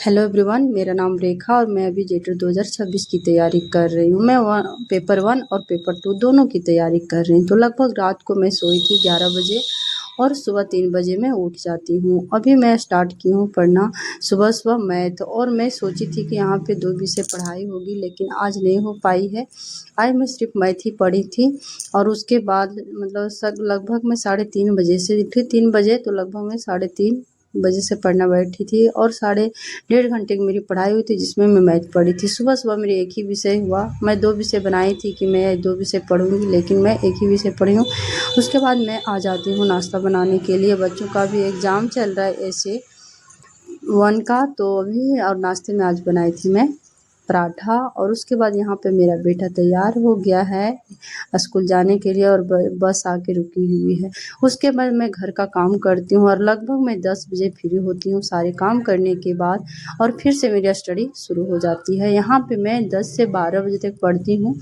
Hello everyone, मेरा नाम रेखा और मैं अभी जेटर 2026 की तैयारी कर रही हूँ। मैं पेपर 1 और पेपर 2 दोनों की तैयारी कर रही हूँ। तो लगभग रात को मैं सोई थी 11 बजे और सुबह 3 बजे मैं उठ जाती हूँ। अभी मैं स्टार्ट की हूँ पढ़ना सुबह मैथ, और मैं सोची थी कि यहाँ पे 2 विषय पढ़ाई होगी, लेकिन आज नहीं हो पाई है। आज मैं सिर्फ मैथ ही पढ़ी थी और उसके बाद मतलब लगभग मैं 3:30 बजे से उठी। 3 बजे तो लगभग मैं 3:30 बजे से पढ़ना बैठी थी और 1.5 घंटे की मेरी पढ़ाई हुई थी, जिसमें मैं मैथ पढ़ी थी। सुबह मेरे एक ही विषय हुआ। मैं 2 विषय बनाई थी कि मैं 2 विषय पढ़ूंगी, लेकिन मैं एक ही विषय पढ़ी हूँ। उसके बाद मैं आ जाती हूँ नाश्ता बनाने के लिए। बच्चों का भी एग्ज़ाम चल रहा है ऐसे 1 का, तो अभी और नाश्ते में आज बनाई थी मैं पराठा। और उसके बाद यहाँ पे मेरा बेटा तैयार हो गया है स्कूल जाने के लिए और बस आके रुकी हुई है। उसके बाद मैं घर का काम करती हूँ और लगभग मैं 10 बजे फ्री होती हूँ सारे काम करने के बाद, और फिर से मेरी स्टडी शुरू हो जाती है। यहाँ पे मैं 10 से 12 बजे तक पढ़ती हूँ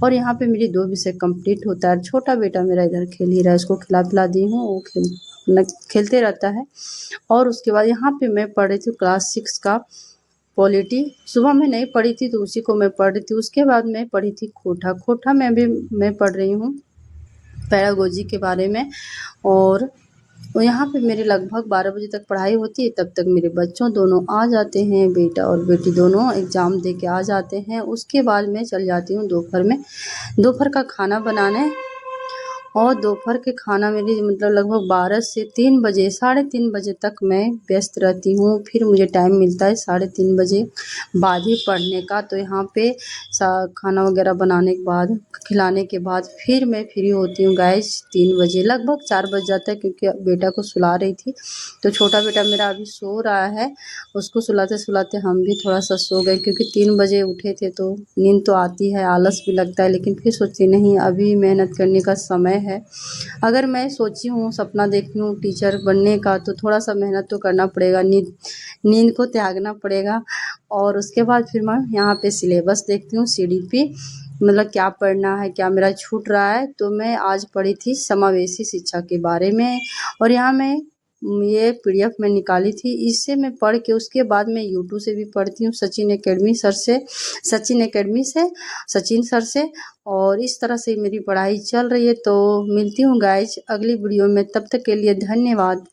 और यहाँ पे मेरी 2 विषय कंप्लीट होता है। छोटा बेटा मेरा इधर खेल ही रहा है, उसको खिला पिला दी हूँ, वो खेलते रहता है। और उसके बाद यहाँ पे मैं पढ़ रही थी क्लास 6 का पॉलिटी। सुबह में नहीं पढ़ी थी तो उसी को मैं पढ़ रही थी। उसके बाद मैं पढ़ी थी खोटा में भी मैं पढ़ रही हूँ पैरागोजी के बारे में। और यहाँ पे मेरे लगभग 12 बजे तक पढ़ाई होती है। तब तक मेरे बच्चों दोनों आ जाते हैं, बेटा और बेटी दोनों एग्ज़ाम दे के आ जाते हैं। उसके बाद मैं चल जाती हूँ दोपहर का खाना बनाने। और दोपहर के खाना मेरी लगभग 12 से 3 बजे 3:30 बजे तक मैं व्यस्त रहती हूँ। फिर मुझे टाइम मिलता है 3:30 बजे बाद ही पढ़ने का। तो यहाँ पे खाना वगैरह बनाने के बाद, खिलाने के बाद फिर मैं फ्री होती हूँ गाइस 3 बजे। लगभग 4 बज जाता है, क्योंकि बेटा को सुला रही थी। तो छोटा बेटा मेरा अभी सो रहा है, उसको सुलाते सुलाते हम भी थोड़ा सा सो गए, क्योंकि 3 बजे उठे थे तो नींद तो आती है, आलस भी लगता है, लेकिन फिर सोचती नहीं अभी मेहनत करने का समय है। अगर मैं सोची हूँ, सपना देखती हूँ टीचर बनने का, तो थोड़ा सा मेहनत तो करना पड़ेगा, नींद को त्यागना पड़ेगा। और उसके बाद फिर मैं यहाँ पे सिलेबस देखती हूँ CDP, क्या पढ़ना है, क्या मेरा छूट रहा है। तो मैं आज पढ़ी थी समावेशी शिक्षा के बारे में, और यहाँ मैं ये PDF में निकाली थी। इससे मैं पढ़ के उसके बाद मैं यूट्यूब से भी पढ़ती हूँ, सचिन सर से। और इस तरह से मेरी पढ़ाई चल रही है। तो मिलती हूँ गाइज अगली वीडियो में, तब तक के लिए धन्यवाद।